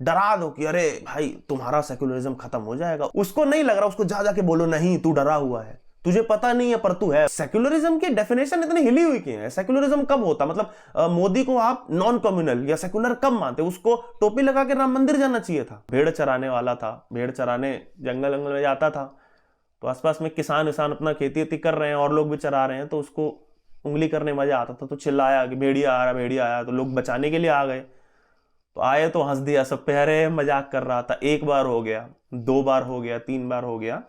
डरा दो कि अरे भाई तुम्हारा सेक्युलरिज्म खत्म हो जाएगा। उसको नहीं लग रहा, उसको जा जाके बोलो नहीं तू डरा हुआ है, तुझे पता नहीं है पर तू है। सेक्युलरिज्म की डेफिनेशन इतनी हिली हुई क्यों है? सेक्युलरिज्म कब होता, मतलब मोदी को आप नॉन कम्युनल या सेक्युलर कब मानते? उसको टोपी लगा के राम मंदिर जाना चाहिए था। भेड़ चराने वाला था, भेड़ चराने जंगल जंगल में जाता था, तो आसपास में किसान विसान अपना खेती वेती कर रहे हैं और लोग भी चरा रहे हैं, तो उसको उंगली करने मजा आता था, तो चिल्लाया कि भेड़िया आ रहा, भेड़िया आया, तो लोग बचाने के लिए आ गए। तो आए तो हंस दिया सब पे, अरे मजाक कर रहा था। एक बार हो गया, दो बार हो गया, तीन बार हो गया,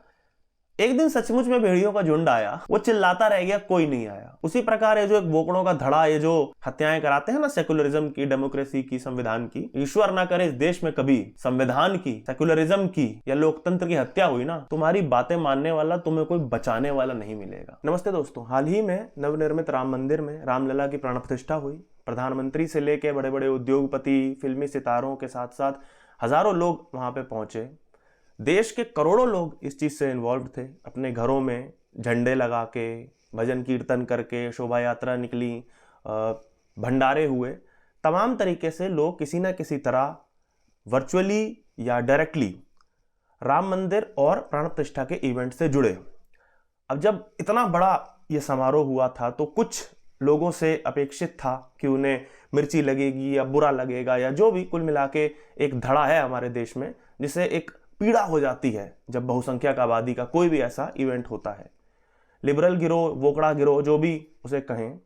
एक दिन सचमुच में भेड़ियों का झुंड आया, वो चिल्लाता रह गया, कोई नहीं आया। उसी प्रकार ये जो एक बोकड़ों का धड़ा, ये जो हत्याएं कराते हैं ना सेकुलरिज्म की, डेमोक्रेसी की, संविधान की, ईश्वर ना करे इस देश में कभी संविधान की, सेकुलरिज्म की या लोकतंत्र की हत्या हुई ना, तुम्हारी बातें मानने वाला, तुम्हें कोई बचाने वाला नहीं मिलेगा। नमस्ते दोस्तों, हाल ही में नवनिर्मित राम मंदिर में रामलला की प्राण प्रतिष्ठा हुई। प्रधानमंत्री से लेकर बड़े बड़े उद्योगपति, फिल्मी सितारों के साथ साथ हजारों लोग वहां पे पहुंचे। देश के करोड़ों लोग इस चीज से इन्वॉल्व थे। अपने घरों में झंडे लगा के, भजन कीर्तन करके, शोभा यात्रा निकली, भंडारे हुए, तमाम तरीके से लोग किसी ना किसी तरह वर्चुअली या डायरेक्टली राम मंदिर और प्राण प्रतिष्ठा के इवेंट से जुड़े। अब जब इतना बड़ा ये समारोह हुआ था तो कुछ लोगों से अपेक्षित था कि उन्हें मिर्ची लगेगी या बुरा लगेगा या जो भी, कुल मिला के एक धड़ा है हमारे देश में जिसे एक पीड़ा हो जाती है जब बहुसंख्यक आबादी का कोई भी ऐसा इवेंट होता है। लिबरल गिरोह, वोकड़ा गिरोह, जो भी उसे कहें,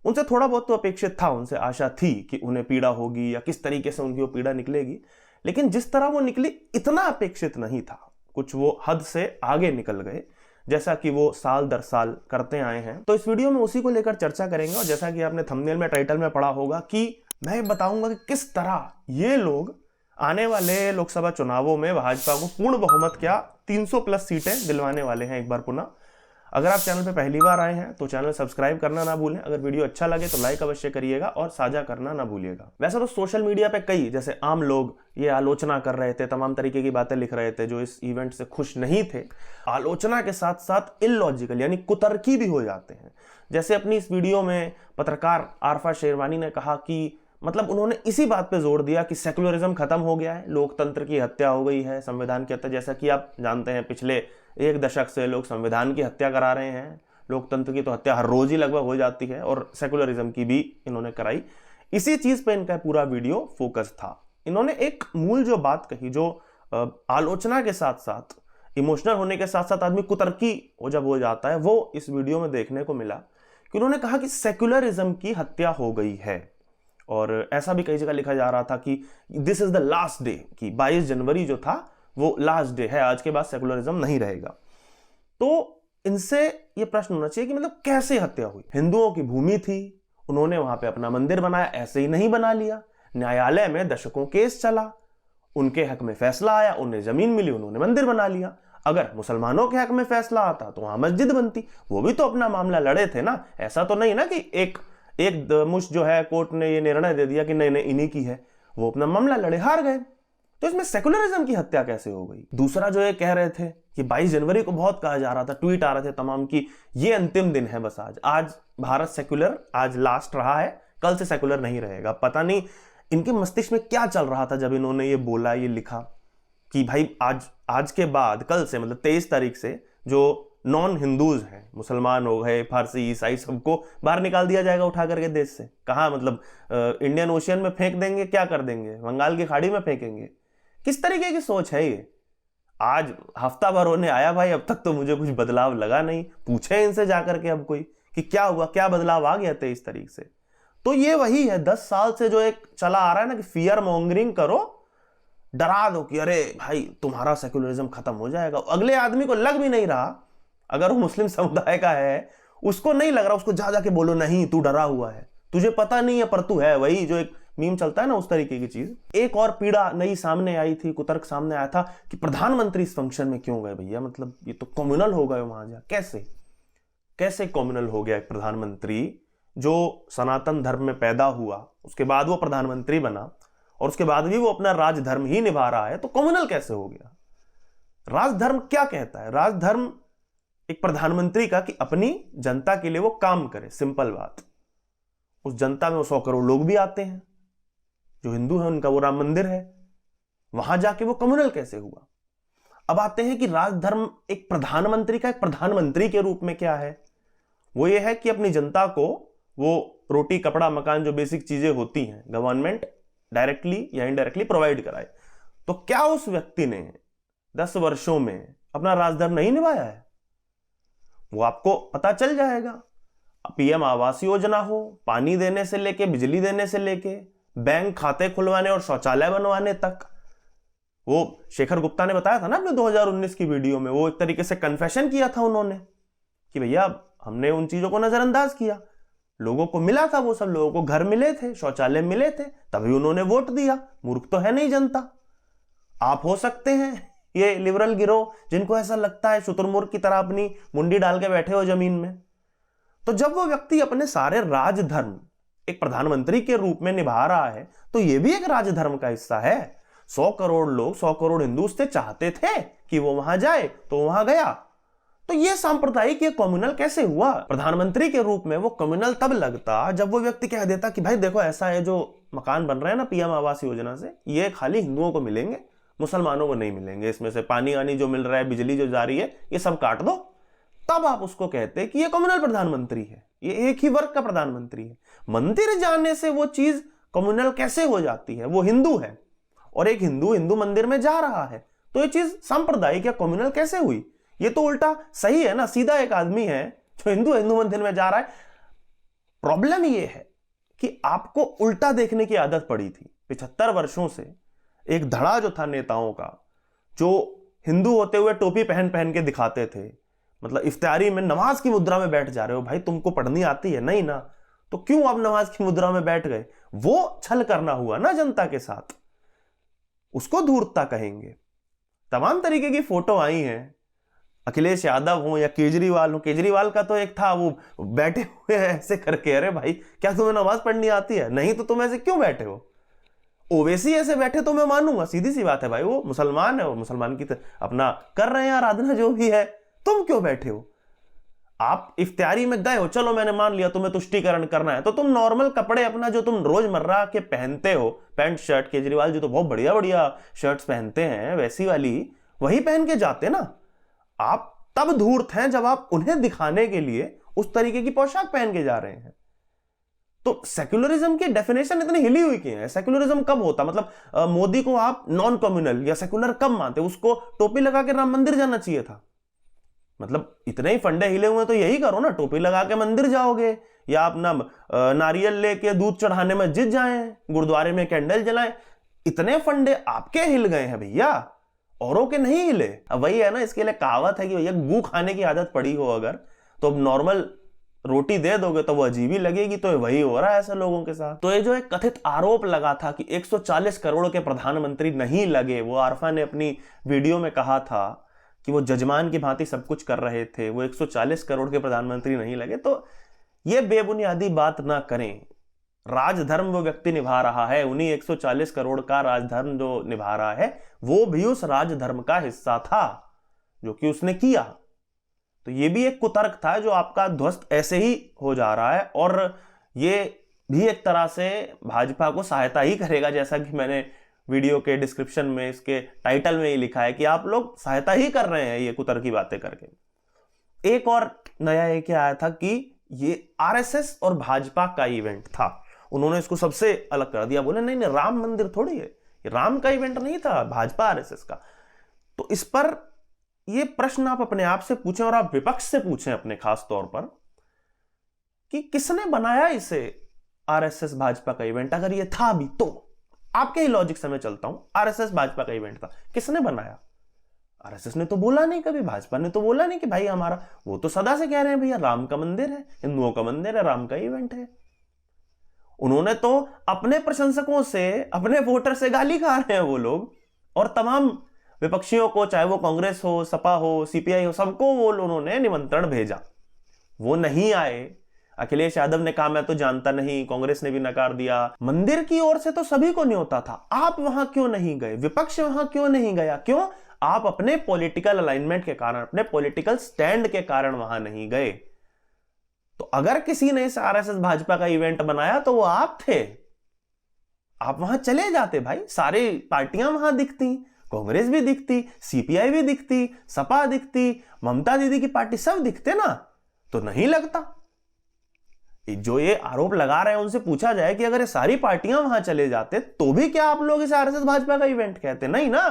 उनसे थोड़ा बहुत तो अपेक्षित था, उनसे आशा थी कि उन्हें पीड़ा होगी या किस तरीके से उनकी वो पीड़ा निकलेगी, लेकिन जिस तरह वो निकली इतना अपेक्षित नहीं था। कुछ वो हद से आगे निकल गए, जैसा कि वो साल दर साल करते आए हैं। तो इस वीडियो में उसी को लेकर चर्चा करेंगे, और जैसा कि आपने थंबनेल में, टाइटल में पढ़ा होगा कि मैं बताऊंगा कि किस तरह ये लोग आने वाले लोकसभा चुनावों में भाजपा को पूर्ण बहुमत, क्या 300 प्लस सीटें दिलवाने वाले हैं एक बार पुनः। अगर आप चैनल पे पहली बार आए हैं तो चैनल सब्सक्राइब करना ना भूलें। अगर वीडियो अच्छा लगे तो लाइक अवश्य करिएगा और साझा करना ना भूलिएगा। वैसे तो सोशल मीडिया पे कई, जैसे आम लोग, ये आलोचना कर रहे थे, तमाम तरीके की बातें लिख रहे थे जो इस इवेंट से खुश नहीं थे। आलोचना के साथ साथ इलॉजिकल यानी कुतर्की भी हो जाते हैं। जैसे अपनी इस वीडियो में पत्रकार आरफा शेरवानी ने कहा कि, मतलब उन्होंने इसी बात पे जोर दिया कि सेकुलरिज्म खत्म हो गया है, लोकतंत्र की हत्या हो गई है, संविधान की हत्या। जैसा कि आप जानते हैं पिछले एक दशक से लोग संविधान की हत्या करा रहे हैं, लोकतंत्र की तो हत्या हर रोज ही लगभग हो जाती है, और सेकुलरिज्म की भी इन्होंने कराई। इसी चीज पे इनका पूरा वीडियो फोकस था। इन्होंने एक मूल जो बात कही, जो आलोचना के साथ साथ, इमोशनल होने के साथ साथ आदमी कुतर्की जब हो जाता है, वो इस वीडियो में देखने को मिला कि उन्होंने कहा कि सेकुलरिज्म की हत्या हो गई है। और ऐसा भी कई जगह लिखा जा रहा था कि this is the last day, कि 22 जनवरी जो था वो लास्ट डे है, आज के बाद सेकुलरिज्म नहीं रहेगा। तो इनसे ये प्रश्न होना चाहिए कि मतलब कैसे हत्या हुई? हिंदुओं की भूमि थी, उन्होंने वहां पे अपना मंदिर बनाया, ऐसे ही नहीं बना लिया। न्यायालय में दशकों केस चला, उनके हक में फैसला आया, उन्हें जमीन मिली, उन्होंने मंदिर बना लिया। अगर मुसलमानों के हक में फैसला आता तो वहां मस्जिद बनती, वो भी तो अपना मामला लड़े थे ना। ऐसा तो नहीं ना कि एक मुश्त जो है कोर्ट ने ये निर्णय दे दिया कि नहीं नहीं इन्हीं की है, वो अपना मामला लड़े, हार गए। तो इसमें सेकुलरिज्म की हत्या कैसे हो गई? दूसरा जो ये कह रहे थे कि 22 जनवरी को बहुत कहा जा रहा था, ट्वीट आ रहे थे तमाम की ये अंतिम दिन है, बस आज भारत सेकुलर, आज लास्ट रहा है, कल से सेकुलर नहीं रहेगा। पता नहीं इनके मस्तिष्क में क्या चल रहा था जब इन्होंने ये बोला, ये लिखा कि भाई आज के बाद, कल से, मतलब 23 तारीख से जो नॉन हिंदूज हैं, मुसलमान हो गए, फारसी, ईसाई, सबको बाहर निकाल दिया जाएगा उठा करके देश से। कहाँ, मतलब इंडियन ओशियन में फेंक देंगे, क्या कर देंगे, बंगाल की खाड़ी में फेंकेंगे? किस तरीके की सोच है ये? आज हफ्ता भर होने आया भाई, अब तक तो मुझे कुछ बदलाव लगा नहीं। पूछे इनसे जाकर के अब कोई कि क्या हुआ, क्या बदलाव आ गया 23 तारीख से? तो ये वही है 10 साल से जो एक चला आ रहा है ना कि फियर मॉन्गरिंग करो, डरा दो कि अरे भाई तुम्हारा सेकुलरिज्म खत्म हो जाएगा। अगले आदमी को लग भी नहीं रहा, अगर वो मुस्लिम समुदाय का है, उसको नहीं लग रहा, उसको जा जाके बोलो नहीं तू डरा हुआ है, तुझे पता नहीं है पर तू है। वही जो एक मीम चलता है ना, उस तरीके की चीज। एक और पीड़ा नई सामने आई थी, कुतर्क सामने आया था कि प्रधानमंत्री इस फंक्शन में क्यों गए भैया? मतलब ये तो कम्युनल हो गए वहां जा, कैसे कम्युनल हो गया एक प्रधानमंत्री जो सनातन धर्म में पैदा हुआ, उसके बाद वो प्रधानमंत्री बना और उसके बाद भी वो अपना राजधर्म ही निभा रहा है, तो कम्युनल कैसे हो गया? राजधर्म क्या कहता है? राजधर्म एक प्रधानमंत्री का कि अपनी जनता के लिए वो काम करे, सिंपल बात। उस जनता में वो 100 करोड़ लोग भी आते हैं, जो हिंदू हैं उनका वो राम मंदिर है, वहां जाके वो कम्युनल कैसे हुआ? अब आते हैं कि राजधर्म एक प्रधानमंत्री का एक प्रधानमंत्री के रूप में क्या है? वो ये है कि अपनी जनता को वो रोटी कपड़ा मकान जो बेसिक चीजें होती हैं गवर्नमेंट डायरेक्टली या इनडायरेक्टली प्रोवाइड कराए। तो क्या उस व्यक्ति ने 10 वर्षों में अपना राजधर्म नहीं निभाया है? वो आपको पता चल जाएगा। पीएम आवास योजना हो, पानी देने से लेके बिजली देने से लेके बैंक खाते खुलवाने और शौचालय बनवाने तक। वो शेखर गुप्ता ने बताया था ना अपने 2019 की वीडियो में, वो एक तरीके से कन्फेशन किया था उन्होंने कि भैया हमने उन चीजों को नजरअंदाज किया, लोगों को मिला था, वो सब लोगों को घर मिले थे, शौचालय मिले थे, तभी उन्होंने वोट दिया। मूर्ख तो है नहीं जनता। आप हो सकते हैं ये लिबरल गिरोह जिनको ऐसा लगता है शुतुरमुर्ग की तरह अपनी मुंडी डाल के बैठे हो जमीन में। तो जब वो व्यक्ति अपने सारे राजधर्म एक प्रधानमंत्री के रूप में निभा रहा है तो ये भी एक राजधर्म का हिस्सा है। 100 करोड़ लोग, 100 करोड़ हिंदू उससे चाहते थे कि वो वहां जाए तो वहां गया। तो ये सांप्रदायिक, ये कम्युनल कैसे हुआ? प्रधानमंत्री के रूप में वो कम्युनल तब लगता जब वो व्यक्ति कह देता कि भाई देखो ऐसा है, जो मकान बन रहे हैं ना पीएम आवास योजना से, ये खाली हिंदुओं को मिलेंगे, मुसलमानों को नहीं मिलेंगे। इसमें से पानी वानी जो मिल रहा है, बिजली जो जा रही है, ये सब काट दो। तब आप उसको कहते कि ये कम्युनल प्रधानमंत्री है, ये एक ही वर्ग का प्रधानमंत्री है। मंदिर जाने से वो चीज कम्युनल कैसे हो जाती है? वो हिंदू है और एक हिंदू हिंदू मंदिर में जा रहा है, तो ये चीज सांप्रदायिक या कम्युनल कैसे हुई? ये तो उल्टा सही है ना। सीधा एक आदमी है जो हिंदू हिंदू मंदिर में जा रहा है। प्रॉब्लम ये है कि आपको उल्टा देखने की आदत पड़ी थी 75 वर्षों से। एक धड़ा जो था नेताओं का, जो हिंदू होते हुए टोपी पहन पहन के दिखाते थे, मतलब इफ्तारी में नमाज की मुद्रा में बैठ जा रहे हो। भाई तुमको पढ़नी आती है नहीं ना, तो क्यों आप नमाज की मुद्रा में बैठ गए? वो छल करना हुआ ना जनता के साथ, उसको धूर्तता कहेंगे। तमाम तरीके की फोटो आई हैं, अखिलेश यादव हो या केजरीवाल हो। केजरीवाल का तो एक था, वो बैठे हुए ऐसे करके, अरे भाई क्या तुम्हें नमाज पढ़नी आती है? नहीं तो तुम ऐसे क्यों बैठे हो? ओवैसी ऐसे बैठे तो मैं मानूंगा, सीधी सी बात है भाई, वो मुसलमान है, वो मुसलमान की अपना कर रहे हैं आराधना जो भी है, तुम क्यों बैठे हो? आप इफ्तारी में गए हो, चलो मैंने मान लिया तुम्हें तुष्टीकरण करना है, तो तुम नॉर्मल कपड़े अपना जो तुम रोजमर्रा के पहनते हो, पैंट शर्ट, केजरीवाल जी तो बहुत बढ़िया बढ़िया शर्ट्स पहनते हैं, वैसी वाली वही पहन के जाते ना। आप तब धूर्त हैं जब आप उन्हें दिखाने के लिए उस तरीके की पोशाक पहन के जा रहे हैं। तो सेक्युलरिज्म की डेफिनेशन इतनी हिली हुई क्यों है? सेक्युलरिज्म कब होता? मतलब मोदी को आप नॉन कम्युनल या सेक्युलर कब मानते? उसको टोपी लगा के राम मंदिर जाना चाहिए था। मतलब इतने ही फंडे हिले हुए तो यही करो ना, टोपी लगा के मंदिर जाओगे, या अपना नारियल लेके दूध चढ़ाने मस्जिद जाएं, गुरुद्वारे में कैंडल जलाएं। इतने फंडे आपके हिल गए हैं भैया, औरों के नहीं हिले। अब वही है ना, इसके लिए कहावत है कि भैया गू खाने की आदत पड़ी हो अगर, तो अब नॉर्मल रोटी दे दोगे तो वो अजीब ही लगेगी। तो वही हो रहा है ऐसे लोगों के साथ। तो ये जो एक कथित आरोप लगा था कि 140 करोड़ के प्रधानमंत्री नहीं लगे, वो आरफा ने अपनी वीडियो में कहा था कि वो जजमान की भांति सब कुछ कर रहे थे, वो 140 करोड़ के प्रधानमंत्री नहीं लगे। तो ये बेबुनियादी बात ना करें। राजधर्म वो व्यक्ति निभा रहा है, उन्हीं 140 करोड़ का राजधर्म जो निभा रहा है, वो भी उस राजधर्म का हिस्सा था जो कि उसने किया। तो ये भी एक कुतर्क था जो आपका ध्वस्त ऐसे ही हो जा रहा है, और ये भी एक तरह से भाजपा को सहायता ही करेगा, जैसा कि मैंने वीडियो के डिस्क्रिप्शन में इसके टाइटल में ही लिखा है कि आप लोग सहायता ही कर रहे हैं ये कुतर्की बातें करके। एक और नया ये क्या आया था कि ये आरएसएस और भाजपा का इवेंट था, उन्होंने इसको सबसे अलग कर दिया। बोले नहीं नहीं, राम मंदिर थोड़ी है, ये राम का इवेंट नहीं था, भाजपा आरएसएस का। तो इस पर ये प्रश्न आप अपने आप से पूछें और आप विपक्ष से पूछें अपने खास तौर पर कि किसने बनाया इसे आरएसएस भाजपा का इवेंट? अगर ये था भी तो आपके ही लॉजिक से मैं चलता हूं, आरएसएस भाजपा का इवेंट था, किसने बनाया? आरएसएस ने तो बोला नहीं कभी, भाजपा ने तो बोला नहीं कि भाई हमारा, वो तो सदा से कह रहे हैं भैया राम का मंदिर है, हिंदुओं का मंदिर है, राम का इवेंट है। उन्होंने तो अपने प्रशंसकों से, अपने वोटर से गाली खा रहे हैं वो लोग, और तमाम विपक्षियों को, चाहे वो कांग्रेस हो, सपा हो, सीपीआई हो, सबको वो उन्होंने निमंत्रण भेजा, वो नहीं आए। अखिलेश यादव ने कहा मैं तो जानता नहीं, कांग्रेस ने भी नकार दिया। मंदिर की ओर से तो सभी को न्योता था, आप वहां क्यों नहीं गए? विपक्ष वहां क्यों नहीं गया? क्यों? आप अपने पॉलिटिकल अलाइनमेंट के कारण, अपने पॉलिटिकल स्टैंड के कारण वहां नहीं गए। तो अगर किसी ने इस आरएसएस भाजपा का इवेंट बनाया तो वो आप थे। आप वहां चले जाते भाई, सारी पार्टियां वहां दिखती, कांग्रेस भी दिखती, सीपीआई भी दिखती, सपा दिखती, ममता दीदी की पार्टी, सब दिखते ना, तो नहीं लगता। जो ये आरोप लगा रहे हैं उनसे पूछा जाए कि अगर ये सारी पार्टियां वहां चले जाते तो भी क्या आप लोग इसे आरएसएस भाजपा का इवेंट कहते? नहीं ना।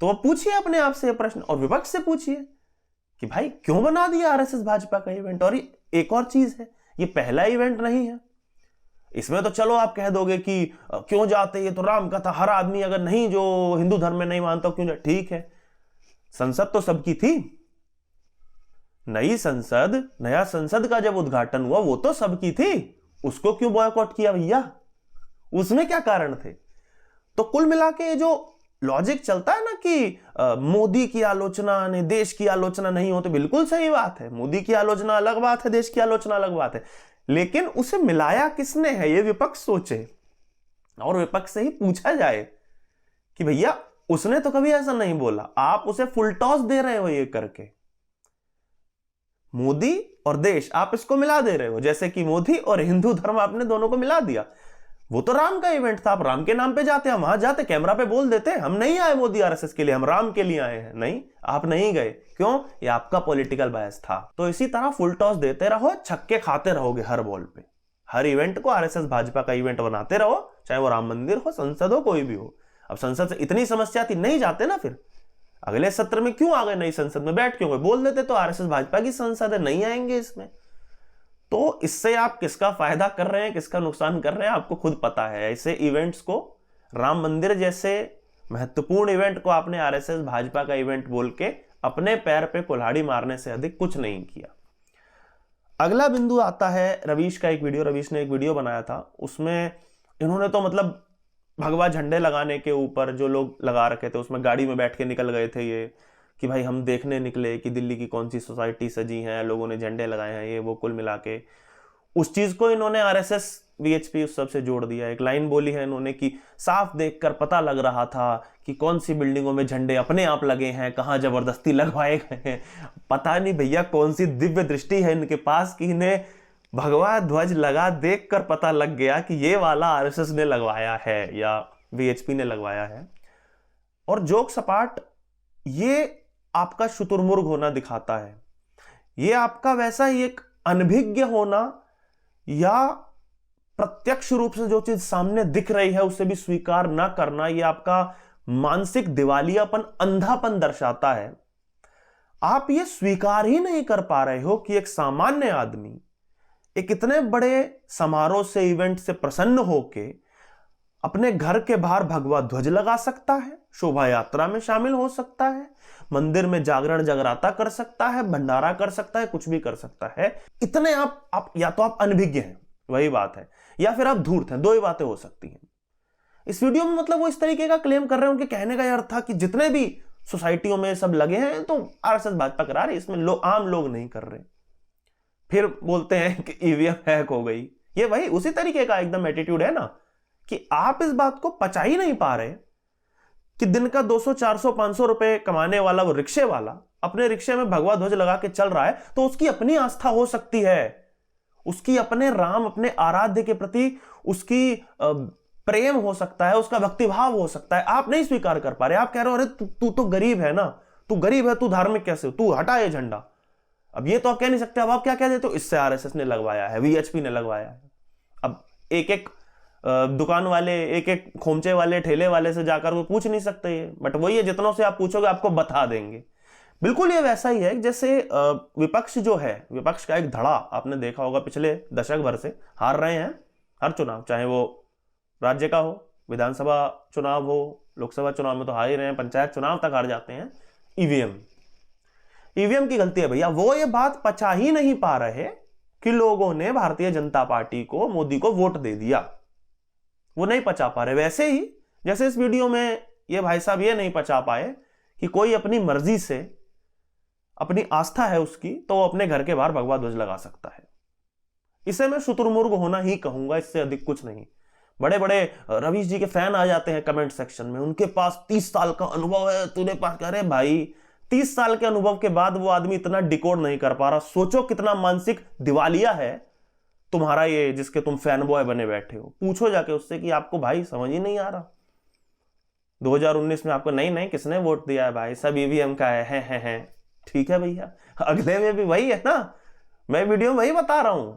तो अब पूछिए अपने आप से प्रश्न, और विपक्ष से पूछिए कि भाई क्यों बना दिया आरएसएस भाजपा का इवेंट। और एक और चीज है, ये पहला इवेंट नहीं है। इसमें तो चलो आप कह दोगे कि क्यों जाते, ये तो राम कथा, हर आदमी अगर नहीं, जो हिंदू धर्म में नहीं मानता क्यों जाए। ठीक है, संसद तो सबकी थी, नई संसद, नया संसद का जब उद्घाटन हुआ वो तो सबकी थी, उसको क्यों बॉयकॉट किया भैया? उसमें क्या कारण थे? तो कुल मिला के जो लॉजिक चलता है ना कि मोदी की आलोचना ने देश की आलोचना नहीं हो, तो बिल्कुल सही बात है। मोदी की आलोचना अलग बात है, देश की आलोचना अलग बात है, लेकिन उसे मिलाया किसने है ये विपक्ष सोचे, और विपक्ष से ही पूछा जाए कि भैया उसने तो कभी ऐसा नहीं बोला, आप उसे फुल टॉस दे रहे हो ये करके। मोदी और देश आप इसको मिला दे रहे हो, जैसे कि मोदी और हिंदू धर्म आपने दोनों को मिला दिया। वो तो राम का इवेंट था, आप राम के नाम पे जाते, हम वहां जाते कैमरा पे बोल देते हम नहीं आए मोदी आरएसएस के लिए, हम राम के लिए आए हैं। नहीं, आप नहीं गए, क्यों? ये आपका पॉलिटिकल बायस था। तो इसी तरह फुल टॉस देते रहो, छक्के खाते रहोगे हर बॉल पे। हर इवेंट को आरएसएस भाजपा का इवेंट बनाते रहो, चाहे वो राम मंदिर हो, संसद हो, कोई भी हो। अब संसद से इतनी समस्या थी, नहीं जाते ना, फिर अगले सत्र में क्यों आ गए? नई संसद में बैठ क्यों गए? बोल देते तो आरएसएस भाजपा की संसद है, नहीं आएंगे इसमें। तो इससे आप किसका फायदा कर रहे हैं, किसका नुकसान कर रहे हैं, आपको खुद पता है। ऐसे इवेंट्स को, राम मंदिर जैसे महत्वपूर्ण इवेंट को आपने आरएसएस भाजपा का इवेंट बोल के अपने पैर पे कुल्हाड़ी मारने से अधिक कुछ नहीं किया। अगला बिंदु आता है रवीश का एक वीडियो। रवीश ने एक वीडियो बनाया था, उसमें इन्होंने तो मतलब भगवा झंडे लगाने के ऊपर जो लोग लगा रखे थे, उसमें गाड़ी में बैठ के निकल गए थे ये कि भाई हम देखने निकले कि दिल्ली की कौन सी सोसाइटी सजी है, लोगों ने झंडे लगाए हैं, ये वो कुल मिला के उस चीज को इन्होंने आरएसएस वीएचपी उस सब से जोड़ दिया। एक लाइन बोली है इन्होंने कि साफ देखकर पता लग रहा था कि कौन सी बिल्डिंगों में झंडे अपने आप लगे हैं, कहां जबरदस्ती लगवाए गए हैं। पता नहीं भैया कौन सी दिव्य दृष्टि है इनके पास कि इन्हें भगवा ध्वज लगा देखकर पता लग गया कि ये वाला आरएसएस ने लगवाया है या वीएचपी ने लगवाया है। और जोक सपाट, ये आपका शुतुरमुर्ग होना दिखाता है, ये आपका वैसा ही एक अनभिज्ञ होना, या प्रत्यक्ष रूप से जो चीज सामने दिख रही है उसे भी स्वीकार ना करना, ये आपका मानसिक दिवालियापन, अंधापन दर्शाता है। आप ये स्वीकार ही नहीं कर पा रहे हो कि एक सामान्य आदमी एक इतने बड़े समारोह से, इवेंट से प्रसन्न होके अपने घर के बाहर भगवा ध्वज लगा सकता है, शोभा यात्रा में शामिल हो सकता है, मंदिर में जागरण जगराता कर सकता है, भंडारा कर सकता है, कुछ भी कर सकता है। इतने आप या तो आप अनभिज्ञ हैं, वही बात है, या फिर आप धूर्त हैं, दो ही बातें हो सकती हैं। इस वीडियो में मतलब वो इस तरीके का क्लेम कर रहे हैं, उनके कहने का यह अर्थ था कि जितने भी सोसाइटियों में सब लगे हैं तो आरएसएस भाजपा करा रही, इसमें आम लोग नहीं कर रहे। फिर बोलते हैं कि ईवीएम हैक हो गई। ये वही उसी तरीके का एकदम एटीट्यूड है ना, कि आप इस बात को पचा ही नहीं पा रहे कि दिन का 200, 400, 500 रुपए कमाने वाला वो रिक्शे वाला अपने रिक्शे में भगवा ध्वज लगा के चल रहा है, तो उसकी अपनी आस्था हो सकती है, उसकी अपने राम, अपने आराध्य के प्रति उसकी प्रेम हो सकता है, उसका भक्तिभाव हो सकता है। आप नहीं स्वीकार कर पा रहे, आप कह रहे हो अरे तू तो गरीब है ना, तू गरीब है, तू धार्मिक कैसे हो, तू हटा ये झंडा। अब ये तो आप कह नहीं सकते, अब आप क्या कह देते हो, इससे आरएसएस ने लगवाया है, वीएचपी ने लगवाया है। अब एक एक दुकान वाले, एक एक खोमचे वाले, ठेले वाले से जाकर वो पूछ नहीं सकते ये, बट वही है, जितनों से आप पूछोगे आपको बता देंगे। बिल्कुल ये वैसा ही है जैसे विपक्ष जो है, विपक्ष का एक धड़ा आपने देखा होगा, पिछले दशक भर से हार रहे हैं हर चुनाव, चाहे वो राज्य का हो, विधानसभा चुनाव हो, लोकसभा चुनाव में तो हार ही रहे हैं, पंचायत चुनाव तक हार जाते हैं। ईवीएम की गलती है भैया। वो ये बात पचा ही नहीं पा रहे कि लोगों ने भारतीय जनता पार्टी को, मोदी को वोट दे दिया, वो नहीं पचा पा रहे। वैसे ही जैसे इस वीडियो में ये भाई साहब ये नहीं पचा पाए कि कोई अपनी मर्जी से, अपनी आस्था है उसकी, तो वो अपने घर के बाहर भगवा ध्वज लगा सकता है। इसे मैं शुतुरमुर्ग होना ही कहूंगा, इससे अधिक कुछ नहीं। बड़े बड़े रवीश जी के फैन आ जाते हैं कमेंट सेक्शन में, उनके पास 30 साल का अनुभव है, तूने पास करे भाई 30 साल के अनुभव के बाद वो आदमी इतना डिकोड नहीं कर पा रहा। सोचो कितना मानसिक दिवालिया है तुम्हारा ये जिसके तुम फैन बॉय बने बैठे हो, पूछो जाके उससे कि आपको भाई समझ ही नहीं आ रहा। 2019 में आपको नहीं नहीं किसने वोट दिया है भाई, सब ईवीएम का है। ठीक है भैया, अगले में भी वही है ना, मैं वीडियो में वही बता रहा हूं,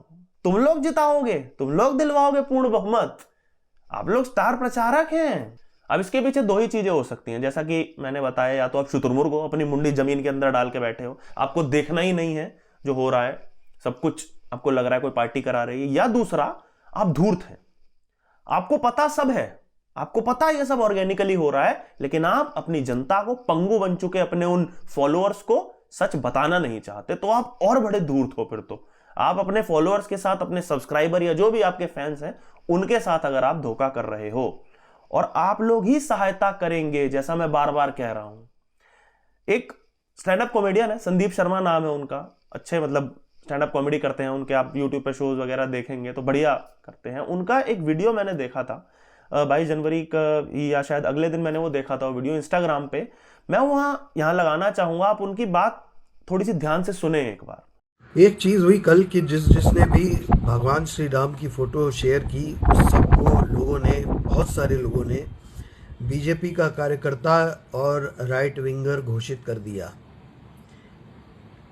तुम लोग जिताओगे, तुम लोग दिलवाओगे पूर्ण बहुमत, आप लोग स्टार प्रचारक हैं। अब इसके पीछे दो ही चीजें हो सकती हैं, जैसा कि मैंने बताया, या तो आप शुतुरमुर्ग हो, अपनी मुंडी जमीन के अंदर डाल के बैठे हो, आपको देखना ही नहीं है जो हो रहा है, सब कुछ आपको लग रहा है कोई पार्टी करा रही है, या दूसरा आप धूर्त हैं, आपको पता सब है, आपको पता ये सब ऑर्गेनिकली हो रहा है, लेकिन आप अपनी जनता को, पंगु बन चुके अपने उन फॉलोअर्स को सच बताना नहीं चाहते, तो आप और बड़े धूर्त हो। फिर तो आप अपने फॉलोअर्स के साथ, अपने सब्सक्राइबर या जो भी आपके फैंस हैं उनके साथ अगर आप धोखा कर रहे हो, और आप लोग ही सहायता करेंगे, जैसा मैं बार बार कह रहा हूं। एक स्टैंड अप कॉमेडियन है, संदीप शर्मा नाम है उनका, अच्छे मतलब स्टैंड अप कॉमेडी करते हैं, उनके आप यूट्यूब पे शोज वगैरह देखेंगे तो बढ़िया करते हैं। उनका एक वीडियो मैंने देखा था 22 जनवरी का, या शायद अगले दिन मैंने वो देखा था, वो वीडियो इंस्टाग्राम पे। मैं वहां यहां लगाना चाहूंगा, आप उनकी बात थोड़ी सी ध्यान से सुने एक बार। एक चीज हुई कल कि जिसने भी भगवान श्री राम की फोटो शेयर की, उस सबको लोगों ने, बहुत सारे लोगों ने बीजेपी का कार्यकर्ता और राइट विंगर घोषित कर दिया।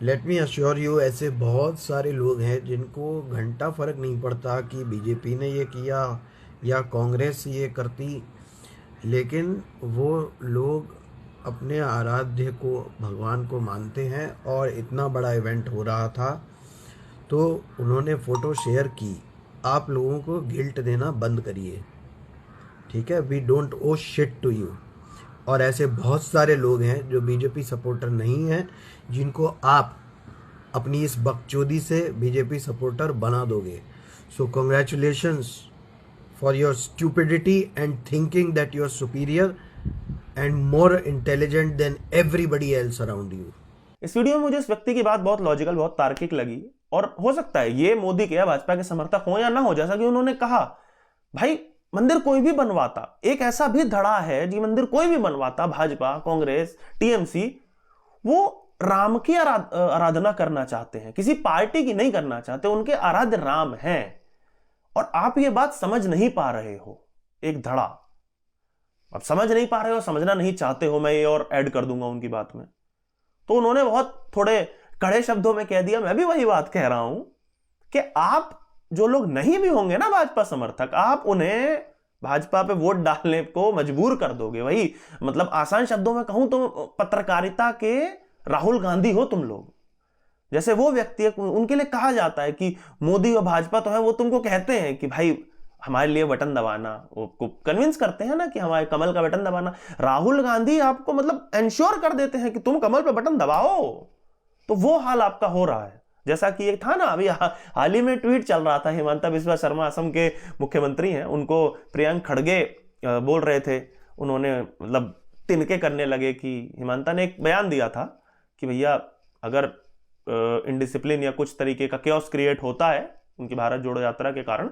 लेट मी अश्योर यू, ऐसे बहुत सारे लोग हैं जिनको घंटा फर्क नहीं पड़ता कि बीजेपी ने ये किया या कांग्रेस ये करती, लेकिन वो लोग अपने आराध्य को, भगवान को मानते हैं, और इतना बड़ा इवेंट हो रहा था तो उन्होंने फ़ोटो शेयर की। आप लोगों को गिल्ट देना बंद करिए, ठीक है? We don't owe shit to you. और ऐसे बहुत सारे लोग हैं जो बीजेपी सपोर्टर नहीं हैं, जिनको आप अपनी इस बकचोदी से बीजेपी सपोर्टर बना दोगे। So congratulations for your stupidity and thinking that you are superior and more intelligent than everybody else around you। इस वीडियो में मुझे इस व्यक्ति की बात बहुत लॉजिकल, बहुत तार्किक लगी, और हो सकता है ये मोदी के या भाजपा के समर्थक हो या ना हो, जैसा कि उन्होंने कहा, भाई मंदिर कोई भी बनवाता, एक ऐसा भी धड़ा है जी, मंदिर कोई भी बनवाता, भाजपा, कांग्रेस, टीएमसी, वो राम की आराधना करना चाहते हैं, किसी पार्टी की नहीं करना चाहते, उनके आराध्य राम हैं, और आप ये बात समझ नहीं पा रहे हो। एक धड़ा अब समझ नहीं पा रहे हो, समझना नहीं चाहते हो, मैं ये और ऐड कर दूंगा उनकी बात में। तो उन्होंने बहुत थोड़े कड़े शब्दों में कह दिया, मैं भी वही बात कह रहा हूं कि आप जो लोग नहीं भी होंगे ना भाजपा समर्थक, आप उन्हें भाजपा पे वोट डालने को मजबूर कर दोगे। वही मतलब आसान शब्दों में कहूं तो पत्रकारिता के राहुल गांधी हो तुम लोग। जैसे वो व्यक्ति, उनके लिए कहा जाता है कि मोदी और भाजपा तो है, वो तुमको कहते हैं कि भाई हमारे लिए बटन दबाना, वो कन्विंस करते हैं ना कि हमारे कमल का बटन दबाना। राहुल गांधी आपको मतलब एंश्योर कर देते हैं कि तुम कमल पे बटन दबाओ। तो वो हाल आपका हो रहा है। जैसा कि एक था ना, अभी हाल ही में ट्वीट चल रहा था, हिमंता बिस्वा शर्मा असम के मुख्यमंत्री हैं, उनको प्रियंक खड़गे बोल रहे थे, उन्होंने मतलब तिनके करने लगे कि हिमंता ने एक बयान दिया था कि भैया अगर इनडिसिप्लिन या कुछ तरीके का केओस क्रिएट होता है उनकी भारत जोड़ो यात्रा के कारण,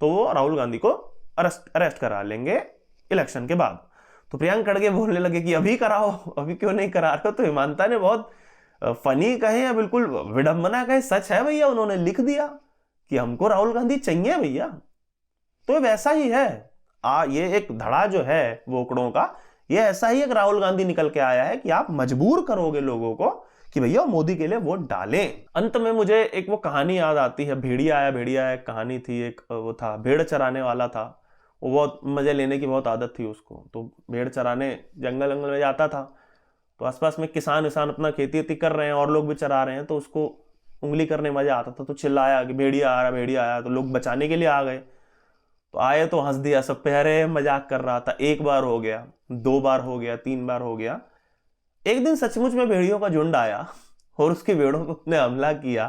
तो वो राहुल गांधी को अरेस्ट करा लेंगे इलेक्शन के बाद। तो प्रियंक खड़गे बोलने लगे कि अभी कराओ, अभी क्यों नहीं करा रहे हो। तो हिमंता ने बहुत फनी कहे या बिल्कुल विडंबना कहे, सच है भैया, उन्होंने लिख दिया कि हमको राहुल गांधी चाहिए भैया। तो वैसा ही है, ये एक धड़ा जो है वोकड़ों का, ये ऐसा ही एक राहुल गांधी निकल के आया है कि आप मजबूर करोगे लोगों को कि भैया मोदी के लिए वोट डालें। अंत में मुझे एक वो कहानी याद आती है, भेड़िया आया, एक कहानी थी, एक वो था, भेड़ चराने वाला था, वो बहुत मजे लेने की बहुत आदत थी उसको। तो भेड़ चराने जंगल में जाता था, तो आसपास में किसान अपना खेती कर रहे हैं और लोग भी चरा रहे हैं, तो उसको उंगली करने मजा आता था। तो चिल्लाया कि भेड़िया आ रहा, तो लोग बचाने के लिए आ गए। तो आए तो हंस दिया सब पे, अरे मजाक कर रहा था। एक बार हो गया, 2 बार हो गया, 3 बार हो गया। एक दिन सचमुच में भेड़ियों का झुंड आया और उसकी भेड़ों पर उसने हमला किया।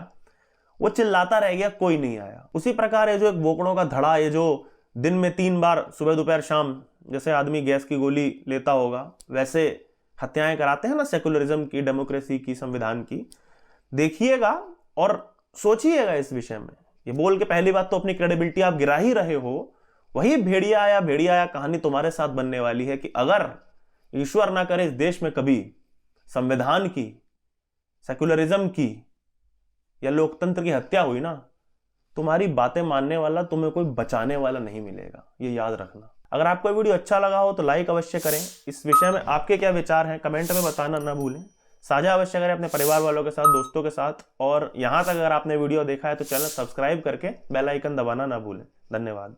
वो चिल्लाता रह गया, कोई नहीं आया। उसी प्रकार ये जो एक बोकड़ों का धड़ा, ये जो दिन में 3 बार, सुबह दोपहर शाम, जैसे आदमी गैस की गोली लेता होगा वैसे हत्याएं कराते हैं ना, सेकुलरिज्म की, डेमोक्रेसी की, संविधान की। देखिएगा और सोचिएगा इस विषय में। ये बोल के पहली बात तो अपनी क्रेडिबिलिटी आप गिरा ही रहे हो। वही भेड़िया आया कहानी तुम्हारे साथ बनने वाली है कि अगर ईश्वर ना करे इस देश में कभी संविधान की, सेकुलरिज्म की या लोकतंत्र की हत्या हुई ना, तुम्हारी बातें मानने वाला, तुम्हें कोई बचाने वाला नहीं मिलेगा, ये याद रखना। अगर आपको वीडियो अच्छा लगा हो तो लाइक अवश्य करें। इस विषय में आपके क्या विचार हैं कमेंट में बताना ना भूलें। साझा अवश्य करें अपने परिवार वालों के साथ, दोस्तों के साथ। और यहाँ तक अगर आपने वीडियो देखा है तो चैनल सब्सक्राइब करके बेल आइकन दबाना ना भूलें। धन्यवाद।